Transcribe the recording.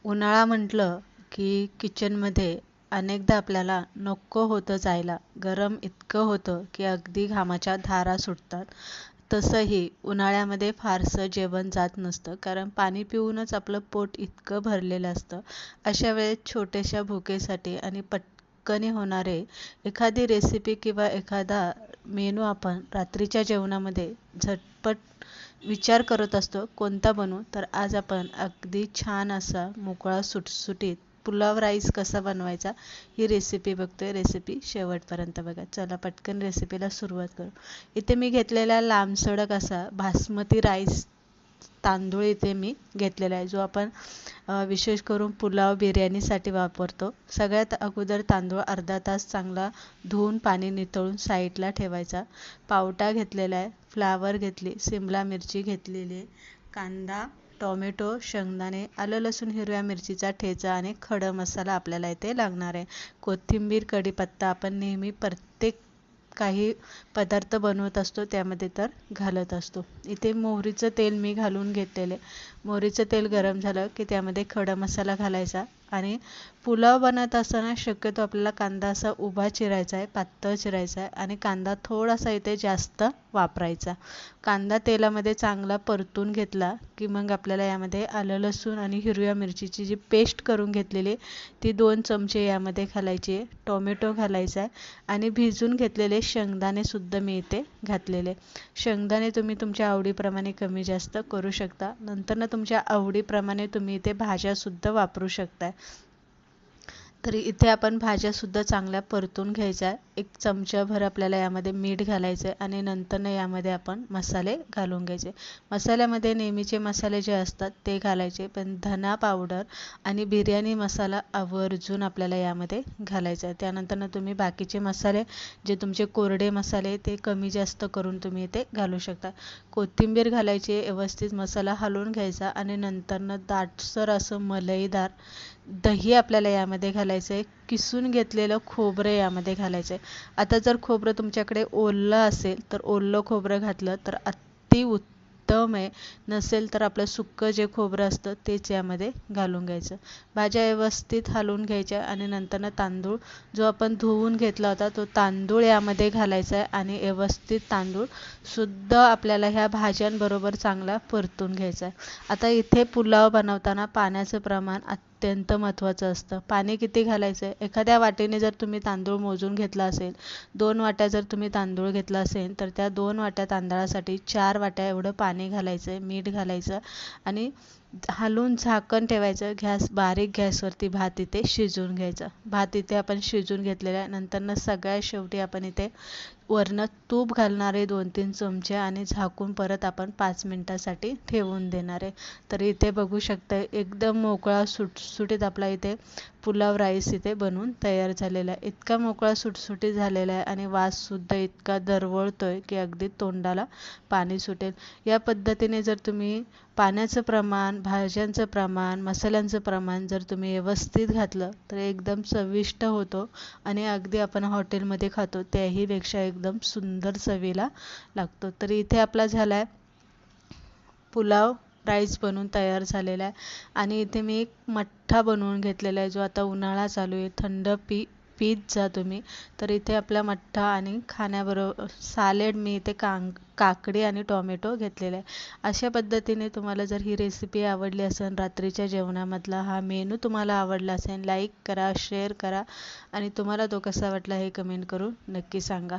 उन्हाळा म्हटलं की किचनमध्ये अनेकदा आपल्याला नको होतं जायला. गरम इतकं होतं की अगदी घामाच्या धारा सुटतात. तसंही उन्हाळ्यामध्ये फारसं जेवण जात नसतं, कारण पाणी पिऊनच आपलं पोट इतकं भरलेलं असतं. अशा वेळेस छोट्याशा भुकेसाठी आणि पटकन होणारे एखादी रेसिपी किंवा एखादा मेनू आपण रात्रीच्या जेवणामध्ये झटपट विचार करत असतो कोणता बनवू. तर आज आपण अगदी छान असा मोकळा सुटसुटीत पुलाव राईस कसा बनवायचा ही रेसिपी बघतोय. रेसिपी शेवटपर्यंत बघा. चला पटकन रेसिपीला सुरुवात करू. इथे मी घेतलेला लांबसडक असा बासमती राईस तांदूळ इथे मी घेतलेला आहे, जो आपण विशेष करून पुलाव बिर्याणीसाठी वापरतो. सगळ्यात अगोदर तांदूळ अर्धा तास चांगला धुवून पाणी नितळून साईडला ठेवायचा. पावटा घेतलेला आहे, फ्लावर घेतली, सिमला मिरची घेतलेली आहे, कांदा, टोमॅटो, शेंगदाणे, आलं लसूण हिरव्या मिरचीचा ठेचा आणि खडा मसाला आपल्याला इथे लागणार आहे. कोथिंबीर, कढीपत्ता आपण नेहमी प्रत्येक काही पदार्थ बनवत असतो त्यामध्ये तर घालत असतो. इथे मोहरीचं तेल मी घालून घेतलेले. मोहरीचं तेल गरम झालं की त्यामध्ये खडा मसाला घालायचा आणि पुलाव बनवत असताना शक्यतो आपल्याला कांदा असा उभा चिरायचा आहे, पातळ चिरायचा आहे आणि कांदा थोडासा इथे जास्त वापरायचा. कांदा तेलामध्ये चांगला परतून घेतला की मग आपल्याला यामध्ये आलं लसूण आणि हिरव्या मिरचीची जी पेस्ट करून घेतलेली ती 2 चमचे यामध्ये घालायची आहे. टोमॅटो घालायचा आहे आणि भिजून घेतलेले शेंगदाणे सुद्धा मी इथे घातलेले. शेंगदाणे तुम्ही तुमच्या आवडीप्रमाणे कमी जास्त करू शकता. नंतर तुमच्या आवडीप्रमाणे तुम्ही इथे भाज्या सुद्धा वापरू शकता. तर इथे आपण भाज्या सुद्धा चांगल्या परतून घ्यायच्या. 1 चमचाभर आपल्याला यामध्ये मीठ घालायचं आहे आणि नंतर यामध्ये आपण मसाले घालून घ्यायचे. मसाल्यामध्ये नेहमीचे मसाले जे असतात ते घालायचे, पण धना पावडर आणि बिर्याणी मसाला आवर्जून आपल्याला यामध्ये घालायचा आहे. त्यानंतर तुम्ही बाकीचे मसाले जे तुमचे कोरडे मसाले ते कमी जास्त करून तुम्ही इथे घालू शकता. कोथिंबीर घालायची, व्यवस्थित मसाला हलवून घ्यायचा आणि नंतर दाटसर असं मलईदार दही आपल्याला यामध्ये घालायचं आहे. किसून घेतलेलं खोबरं यामध्ये घालायचं आहे. आता जर खोबरं तुमच्याकडे ओलं असेल तर ओलं खोबरं घातलं तर अतिउत्तम आहे. नसेल तर आपलं सुक्कं जे खोबरं असतं तेच यामध्ये घालून घ्यायचं. भाज्या व्यवस्थित हलवून घ्यायच्या आणि नंतर तांदूळ जो आपण धुवून घेतला होता तो तांदूळ यामध्ये घालायचा आहे आणि व्यवस्थित तांदूळ सुद्धा आपल्याला ह्या भाज्यांबरोबर चांगला परतून घ्यायचा आहे. आता इथे पुलाव बनवताना पाण्याचं प्रमाण अत्यंत महत्त्वाचं असतं. पाणी किती घालायचं आहे, एखाद्या वाटीने जर तुम्ही तांदूळ मोजून घेतला असेल, 2 वाट्या जर तुम्ही तांदूळ घेतला असेल तर त्या 2 वाट्या तांदळासाठी 4 वाट्या एवढं पाणी घालायचं आहे, मीठ घालायचं आणि हलवून झाकण ठेवायचं. बारीक गॅसवरती भात इथे शिजवून घ्यायचा. भात इथे आपण शिजवून घेतलेला आहे. नंतर सगळ्यात शेवटी आपण इथे वरनं तूप घालणार आहे 2-3 चमचे आणि झाकून परत आपण 5 मिनिटासाठी ठेवून देणार आहे. तर इथे बघू शकता एकदम मोकळा सुटसुटीत आपला इथे पुलाव राईस इथे बनवून तयार झालेला आहे. इतका मोकळा सुटसुटीत झालेला आहे आणि वाससुद्धा इतका दरवळतोय की अगदी तोंडाला पाणी सुटेल. या पद्धतीने जर तुम्ही पाण्याचं प्रमाण, भाज्यांचं प्रमाण, मसाल्यांचं प्रमाण जर तुम्ही व्यवस्थित घातलं तर एकदम चविष्ट होतो आणि अगदी आपण हॉटेलमध्ये खातो त्याहीपेक्षा एकदम सुंदर चवीला लागतो. तर इथे आपला झाला आहे पुलाव राईस बनवून तयार झालेला आहे आणि इथे मी एक मठ्ठा बनवून घेतलेला आहे, जो आता उन्हाळा चालू आहे, थंड पीत जा तुम्ही. तर इथे आपला मठ्ठा आणि खाण्याबरोबर सॅलड मी इथे काकडी आणि टोमॅटो घेतलेला आहे. अशा पद्धतीने तुम्हाला जर ही रेसिपी आवडली असेल, रात्रीच्या जेवणामधला हा मेनू तुम्हाला आवडला असेल, लाईक करा, शेअर करा आणि तुम्हाला तो कसा वाटला हे कमेंट करून नक्की सांगा.